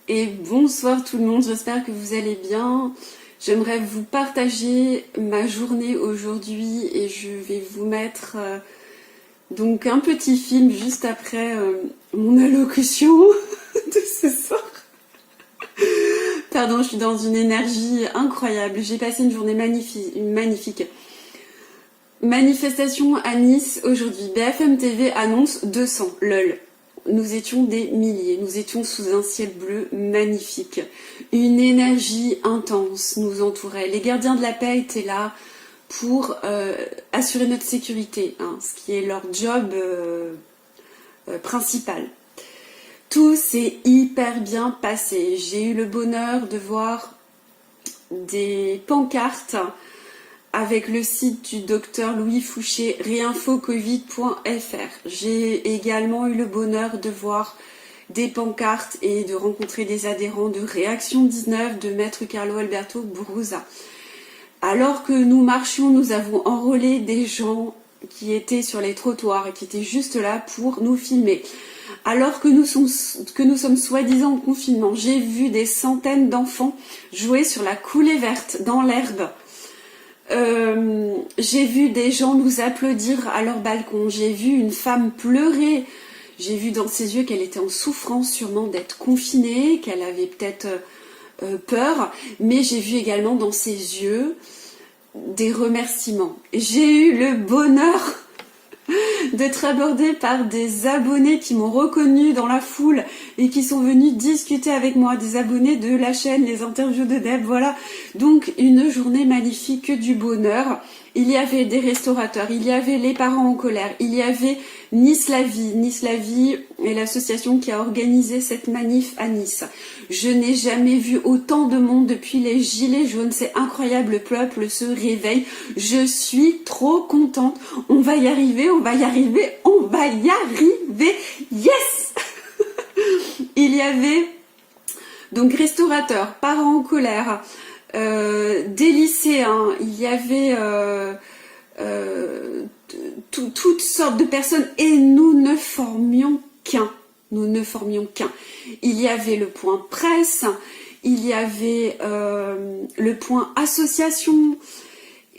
et bonsoir tout le monde, j'espère que vous allez bien. J'aimerais vous partager ma journée aujourd'hui et je vais vous mettre donc un petit film juste après mon allocution de ce soir. Pardon, je suis dans une énergie incroyable, j'ai passé une journée magnifique. Manifestation à Nice aujourd'hui, BFM TV annonce 200, lol. Nous étions des milliers, nous étions sous un ciel bleu magnifique. Une énergie intense nous entourait. Les gardiens de la paix étaient là pour assurer notre sécurité, hein, ce qui est leur job principal. Tout s'est hyper bien passé. J'ai eu le bonheur de voir des pancartes avec le site du docteur Louis Fouché, réinfocovid.fr. J'ai également eu le bonheur de voir des pancartes et de rencontrer des adhérents de Réaction 19 de Maître Carlo Alberto Brusa. Alors que nous marchions, nous avons enrôlé des gens qui étaient sur les trottoirs et qui étaient juste là pour nous filmer. Alors que nous sommes soi-disant en confinement, j'ai vu des centaines d'enfants jouer sur la coulée verte dans l'herbe. J'ai vu des gens nous applaudir à leur balcon, j'ai vu une femme pleurer, j'ai vu dans ses yeux qu'elle était en souffrance sûrement d'être confinée, qu'elle avait peut-être peur, mais j'ai vu également dans ses yeux des remerciements. J'ai eu le bonheur d'être abordée par des abonnés qui m'ont reconnue dans la foule et qui sont venus discuter avec moi, des abonnés de la chaîne, les interviews de Deb, voilà. Donc une journée magnifique, que du bonheur. Il y avait des restaurateurs, il y avait les parents en colère, il y avait Nice la vie. Nice la vie est l'association qui a organisé cette manif à Nice. Je n'ai jamais vu autant de monde depuis les gilets jaunes, c'est incroyable, le peuple se réveille. Je suis trop contente, on va y arriver, on va y arriver, on va y arriver, yes. Il y avait donc restaurateurs, parents en colère, des lycéens, il y avait toutes sortes de personnes et nous ne formions qu'un. Nous ne formions qu'un. Il y avait le point presse, il y avait le point association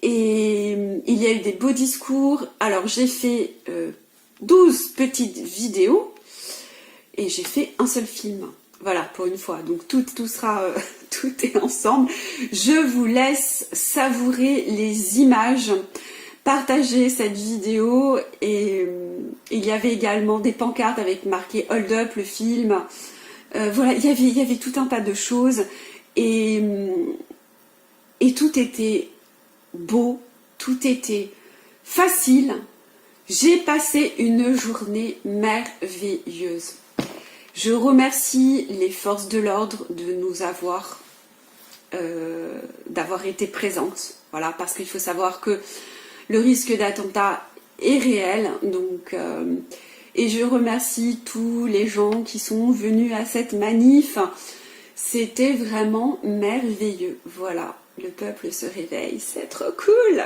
et il y a eu des beaux discours. Alors j'ai fait 12 petites vidéos et j'ai fait un seul film. Voilà, pour une fois. Donc tout sera, tout est ensemble. Je vous laisse savourer les images, partager cette vidéo et il y avait également des pancartes avec marqué Hold Up, le film. Voilà, il y avait tout un tas de choses et tout était beau, tout était facile. J'ai passé une journée merveilleuse. Je remercie les forces de l'ordre de nous avoir, d'avoir été présentes, voilà, parce qu'il faut savoir que le risque d'attentat est réel, donc, et je remercie tous les gens qui sont venus à cette manif, c'était vraiment merveilleux, voilà, le peuple se réveille, c'est trop cool.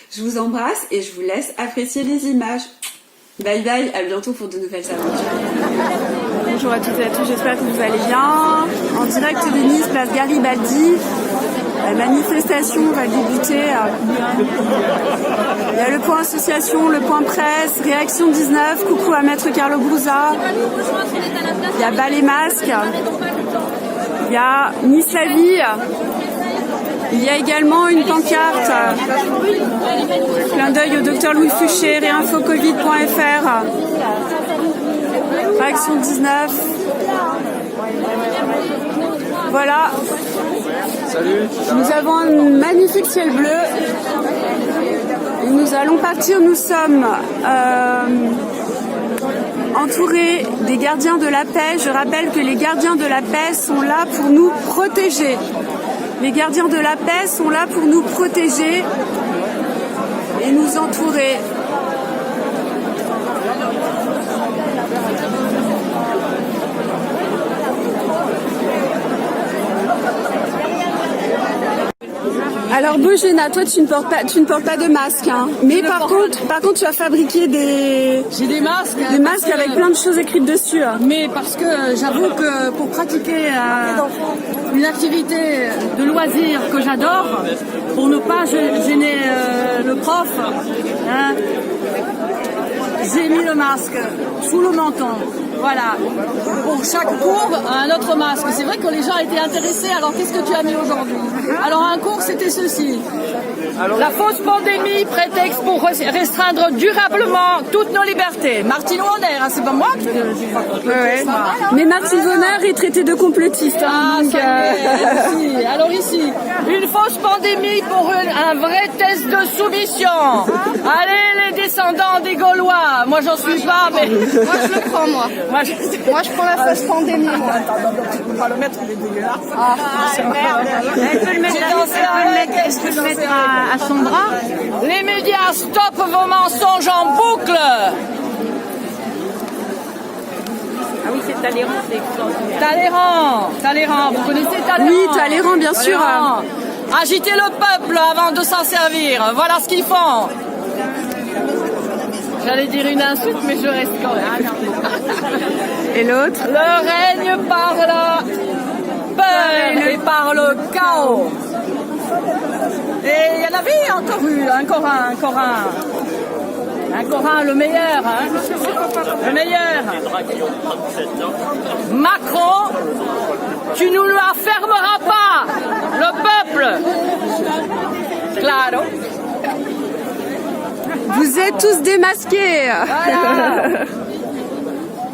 Je vous embrasse et je vous laisse apprécier les images. Bye bye, à bientôt pour de nouvelles aventures. Bonjour à toutes et à tous, j'espère que vous allez bien. En direct de Nice, place Garibaldi. La manifestation va débuter. Il y a le point association, le point presse, Réaction 19, coucou à Maître Carlo Brusa. Il y a Bas les masques. Il y a Nice la vie. Il y a également une pancarte. Clin d'œil au docteur Louis Fouché, réinfocovid.fr. Réaction 19. Voilà. Salut. Nous avons un magnifique ciel bleu. Et nous allons partir. Nous sommes entourés des gardiens de la paix. Je rappelle que les gardiens de la paix sont là pour nous protéger. Les gardiens de la paix sont là pour nous protéger et nous entourer. Alors Bojena, toi tu ne portes pas de masque, hein. Mais par contre tu as fabriqué J'ai des masques. des masques avec plein de choses écrites dessus. Mais parce que j'avoue que pour pratiquer une activité de loisir que j'adore, pour ne pas gêner le prof, hein, j'ai mis le masque sous le menton. Voilà. Pour chaque cours, un autre masque. C'est vrai que les gens étaient intéressés. Alors, qu'est-ce que tu as mis aujourd'hui? Alors, un cours, c'était ceci. La fausse pandémie, prétexte pour restreindre durablement toutes nos libertés. Martine Warner, hein, c'est pas moi qui te dis pas complotiste. Mais Martine Warner est traitée de complotiste. Hein, donc, ici. Alors ici, une fausse pandémie pour un vrai test de soumission. Allez, les descendants des Gaulois. Moi, j'en suis pas, mais... Moi, je le prends, moi. Moi, je prends la fausse pandémie, moi. Tu peux pas le mettre, il est dégueulasse. Merde. Elle peut le mettre, est-ce que je le mettre à son bras? Les médias, stop vos mensonges en boucle. Ah oui, c'est Talleyrand, c'est Talleyrand, vous connaissez Talleyrand? Oui, Talleyrand, bien sûr. Talleyrand. Agiter le peuple avant de s'en servir. Voilà ce qu'ils font. J'allais dire une insulte, mais je reste quand même. Et l'autre? Le règne par la peur et par le chaos. Et il y en avait encore un, le meilleur, hein. Le meilleur. Macron, tu nous la fermeras pas, le peuple. Claro. Vous êtes tous démasqués. Voilà.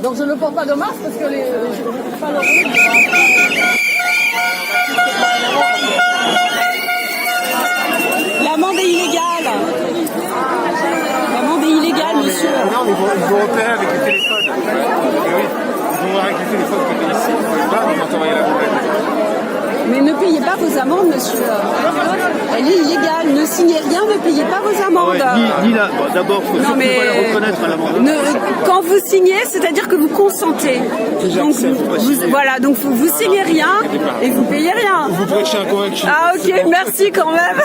Donc je ne porte pas de masque parce que les... L'amende est illégale. L'amende est illégale, monsieur. Non, mais ils vont repérer avec les téléphones. Oui, ils vont voir avec les téléphones que ici. Ils vont t'envoyer la poubelle. Mais ne payez pas vos amendes, monsieur. Elle est illégale. Ne signez rien, ne payez pas vos amendes. Ni là. Bon, d'abord, il faut surtout pas la reconnaître à l'amende. Quand vous signez, c'est-à-dire que vous consentez. Donc, voilà, donc vous signez rien et vous payez rien. Vous prêchez un convaincu. Ah ok, merci quand même.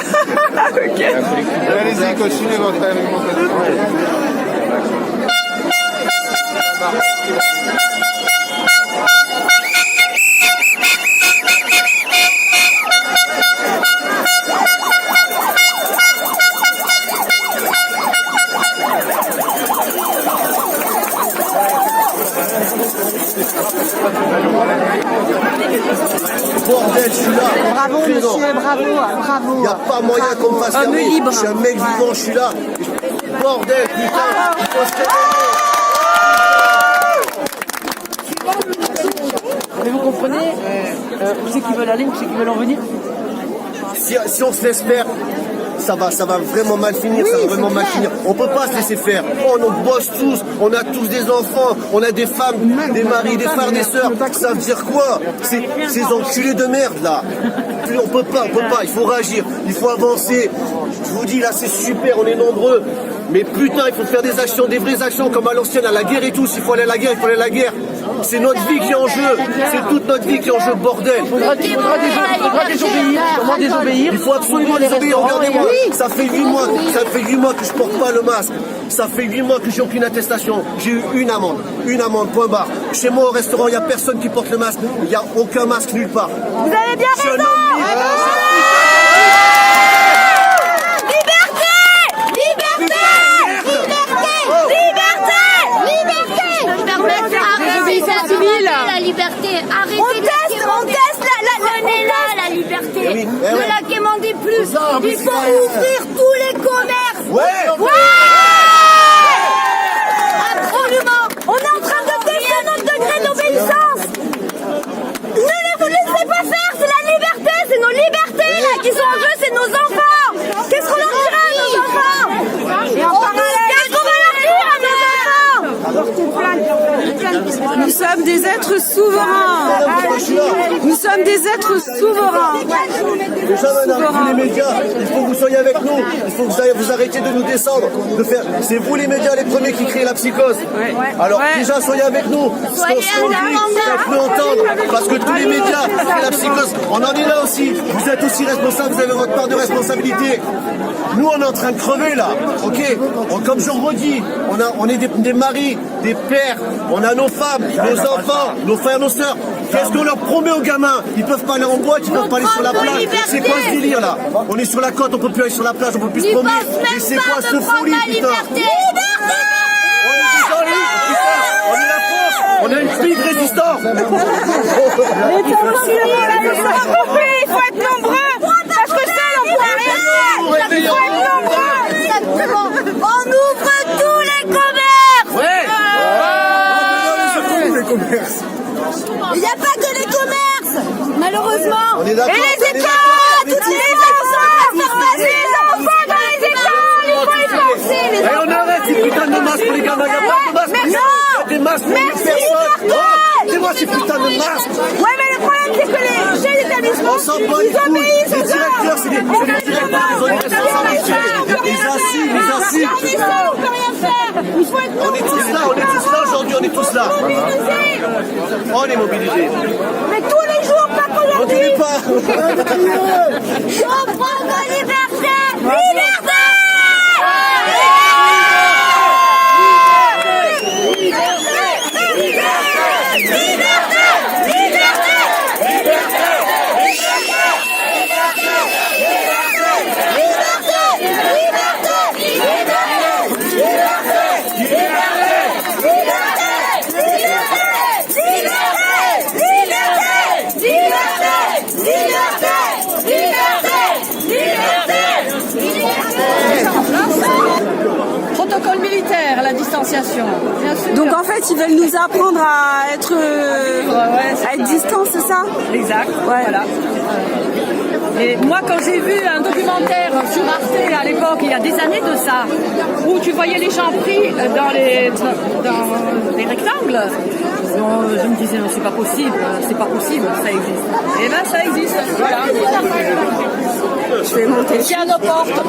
Ok. Allez-y, continuez votre alimentation. Bordel, je suis là. Bravo, monsieur, bravo. Il n'y a pas moyen qu'on me fasse Homme fermer. libre. Je suis un mec vivant, je suis là. Bordel, putain, il faut se réveiller. Mais vous comprenez, où c'est qu'ils veulent aller, où c'est qu'ils veulent en venir? Si on se laisse faire, ça va vraiment mal finir, ça va vraiment mal finir. On peut pas se laisser faire. On bosse tous, on a tous des enfants, on a des femmes, des maris, des frères, des sœurs. Ça veut dire quoi? Ces enculés de merde là. On peut pas, il faut réagir, il faut avancer. Je vous dis là c'est super, on est nombreux. Mais putain, il faut faire des actions, des vraies actions comme à l'ancienne, à la guerre et tout. S'il faut aller à la guerre, il faut aller à la guerre. C'est notre vie qui est en jeu. C'est toute notre vie qui est en jeu, bordel. Il faudra désobéir. Comment désobéir? Il faut absolument les obéir. Regardez-moi, ça fait 8 mois que je porte pas le masque. Ça fait 8 mois que j'ai aucune attestation. J'ai eu une amende, point barre. Chez moi au restaurant, il n'y a personne qui porte le masque. Il n'y a aucun masque nulle part. Vous avez bien raison. La liberté, arrêtez. On teste prenez-la la liberté. Oui, ne la quémandez plus. Il faut ouvrir tous les commerces. Ouais. Absolument. On est en train de tester notre degré d'obéissance. Ne vous laissez pas faire, c'est la liberté, c'est nos libertés là qui sont en jeu, c'est nos enfants. Qu'est-ce qu'on leur dira à nos enfants? Et en parallèle, qu'est-ce qu'on va leur dire à nos enfants? Nous sommes des êtres souverains. Nous sommes des des êtres souverains. Déjà, madame, tous les médias, il faut que vous soyez avec nous. Il faut que vous arrêtiez de nous descendre. C'est vous les médias les premiers qui créent la psychose. Alors déjà, soyez avec nous. Ce qu'on dit, faites-nous entendre. Parce que tous les médias créent la psychose. On en est là aussi. Vous êtes aussi responsables, vous avez votre part de responsabilité. Nous, on est en train de crever là, ok? Comme je le redis, on est des maris, des pères, on a nos femmes, nos enfants, nos frères, nos sœurs. Qu'est-ce qu'on leur promet aux gamins? Ils peuvent pas aller en boîte, ils peuvent pas aller sur la plage. C'est quoi ce délire là? On est sur la côte, on peut plus aller sur la plage, on peut plus se promener. Mais c'est quoi ce folie, putain? On est la France, on a une fille de résistance. Il faut être nombreux, parce que seul on pourra rien faire. Il faut être nombreux. On ouvre tous les commerces. Ouais. Tous les commerces. Il n'y a pas que les commerces, malheureusement. On est d'accord. Et les écoles, toutes les enfants, les enfants dans les écoles, il faut y penser. Et on arrête ces putains de masques pour les gamins. Il y a pas de masques. Il y a des masques pour les personnes. C'est moi ces putains de masques. Ouais, mais le problème c'est que les chefs d'établissement, On s'en bat les couilles. Les directeurs, c'est des directeurs, ils ont des responsabilités. Ils assument, ils assument. on peut rien faire. Il faut être On est tous là aujourd'hui, on est tous là. mobilisés. On est mobilisés. Mais tous les jours, pas On qu'aujourd'hui. ne dit pas. On prend nos libertés. Liberté. Protocole militaire, la distanciation. Bien sûr. Donc en fait, ils veulent nous apprendre à être distants, c'est ça? Exact. Ouais. Voilà. Et moi, quand j'ai vu un documentaire sur Arte à l'époque, il y a des années de ça, où tu voyais les gens pris dans les rectangles, je me disais, non, c'est pas possible, ça existe. Et là, ça existe. Voilà. Je vais monter. Tiens nos portes.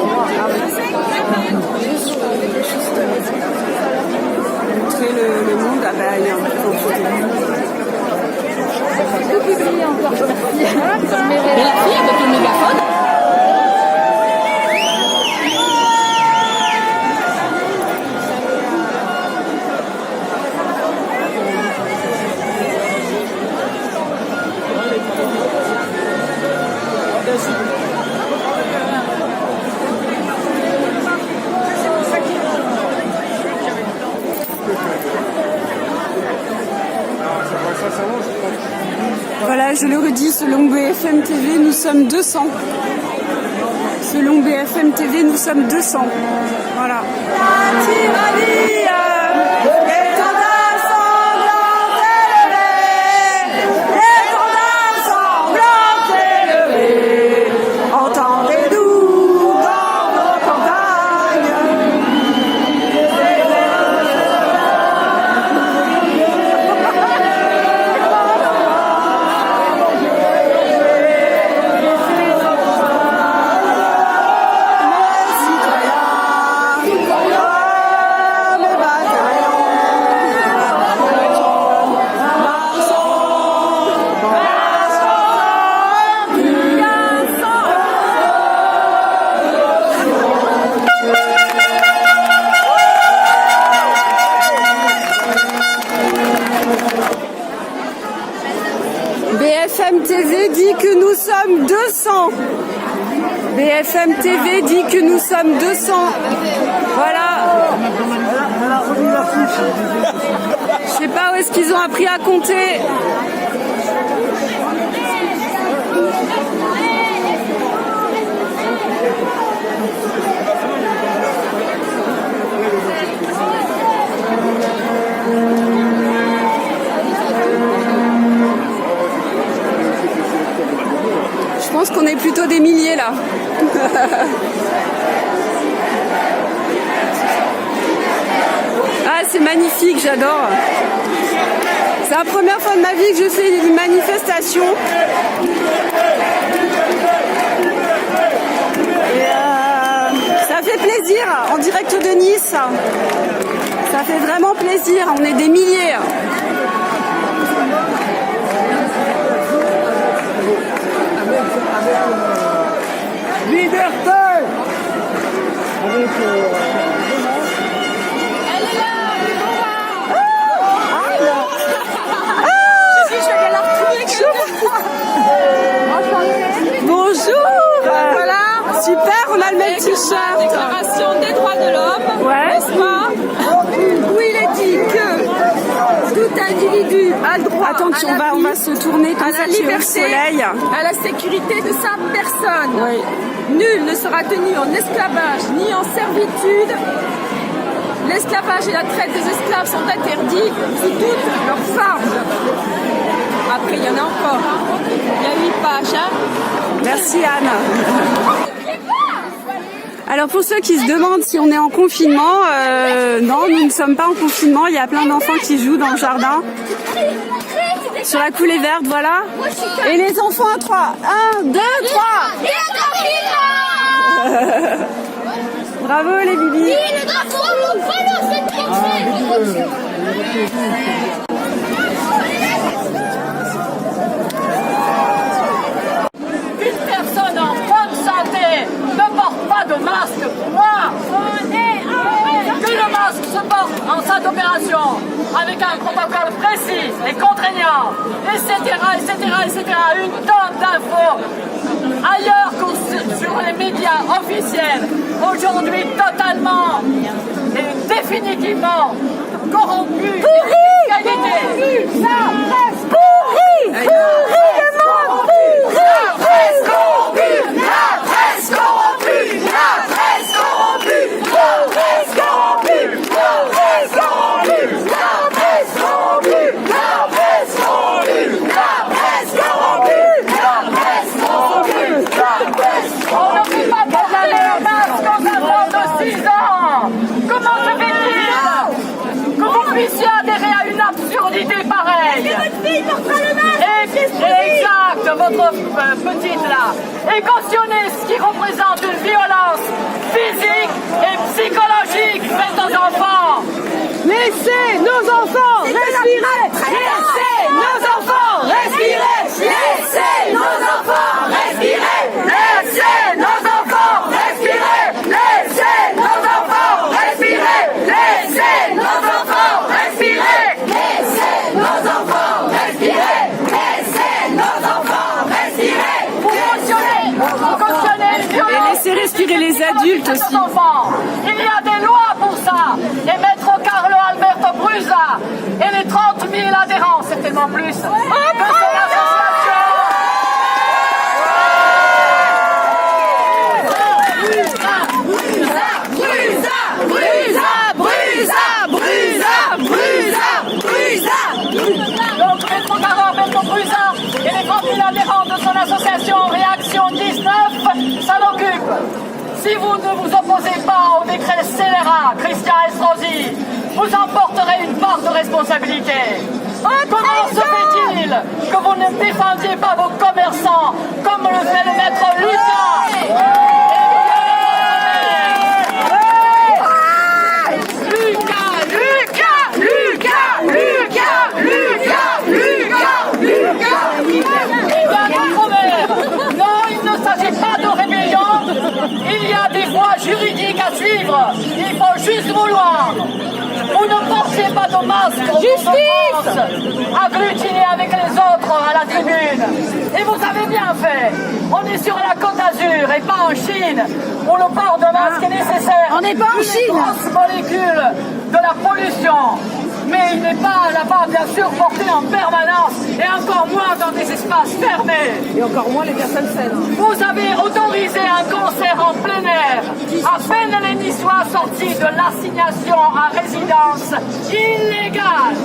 Montrer le monde. Ah bah, il y a un Mais la fille avec le mégaphone. Voilà, je le redis, selon BFM TV, nous sommes 200. Selon BFM TV, nous sommes 200. Voilà. La tyrannie l'étendard sanglant élevé, entendez-nous dans nos campagnes. BFM TV dit que nous sommes 200. BFM TV dit que nous sommes 200. Voilà. Je sais pas où est-ce qu'ils ont appris à compter. Je pense qu'on est plutôt des milliers là. Ah, c'est magnifique, j'adore. C'est la première fois de ma vie que je fais une manifestation. Ça fait vraiment plaisir, on est des milliers. Liberté. Bonjour. Voilà. Super, on a le même t-shirt. Déclaration des droits de l'homme, Ouais. n'est-ce pas? Où il est dit que tout individu a le droit Attends, à la on vie, va se tourner comme à ça, la tu es au liberté, soleil. à la sécurité de sa personne. Oui. Nul ne sera tenu en esclavage ni en servitude. L'esclavage et la traite des esclaves sont interdits sous toutes leurs formes. Après, il y en a encore. Il y a 8 pages, hein? Merci Anne. Alors pour ceux qui se demandent si on est en confinement, non, nous ne sommes pas en confinement. Il y a plein d'enfants qui jouent dans le jardin. Sur la coulée verte, voilà. Et les enfants à 3. 1, 2, 3. Bravo les bibis. Une personne en bonne santé ne porte pas de masque pour moi. Que le masque se porte en salle d'opération avec un protocole précis et contraignant, etc., etc., etc. Une tonne d'infos ailleurs que sur les médias officiels, aujourd'hui totalement et définitivement corrompus. Pourri! Exact, votre petite là, et cautionnez ce qui représente une violence physique et psychologique faite aux enfants. Laissez nos enfants respirer. Laissez nos enfants respirer. Laissez nos enfants respirer. Laissez nos enfants respirer. Laissez nos enfants respirer. Laissez nos enfants respirer. Laissez nos enfants respirer. Laissez nos enfants respirer. Vous cautionnez les violences. Et laissez respirer les adultes aussi. Il y a des lois pour ça. Et Maître Carlo Alberto Brusa et les 30 000 adhérents, certainement plus, de son association. Donc Maître Carlo Alberto Brusa et les 30 000 adhérents de son association Réaction 19 s'en occupent. Si vous ne vous opposez pas au décret scélérat, Christian Estrosi, vous en porterez une part de responsabilité. Comment se fait-il que vous ne défendiez pas vos commerçants comme le fait le maître Lucas? Il y a des voies juridiques à suivre. Il faut juste vouloir. Vous ne portez pas de masque. Justice. Agglutinez avec les autres à la tribune. Et vous avez bien fait. On est sur la Côte d'Azur et pas en Chine, où le port de masque est nécessaire. On n'est pas en Chine. Les grosses molécules de la pollution. Mais il n'est pas là-bas, bien sûr, porté en permanence, et encore moins dans des espaces fermés. Et encore moins les personnes saines. Vous avez autorisé un concert en plein air. À peine les Niçois sortis de l'assignation à résidence illégale.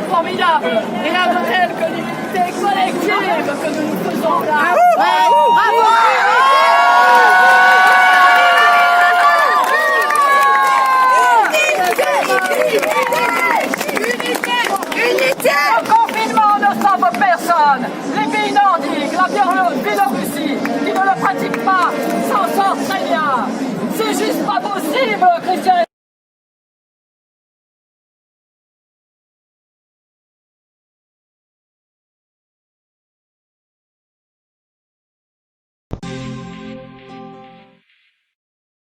Formidable. Rien de tel que l'unité collective que nous faisons là. Bravo. Le confinement ne sauve personne. Les pays nordiques, la Biélorussie, qui ne le pratiquent pas, s'en sortent très bien. C'est juste pas possible, Christian.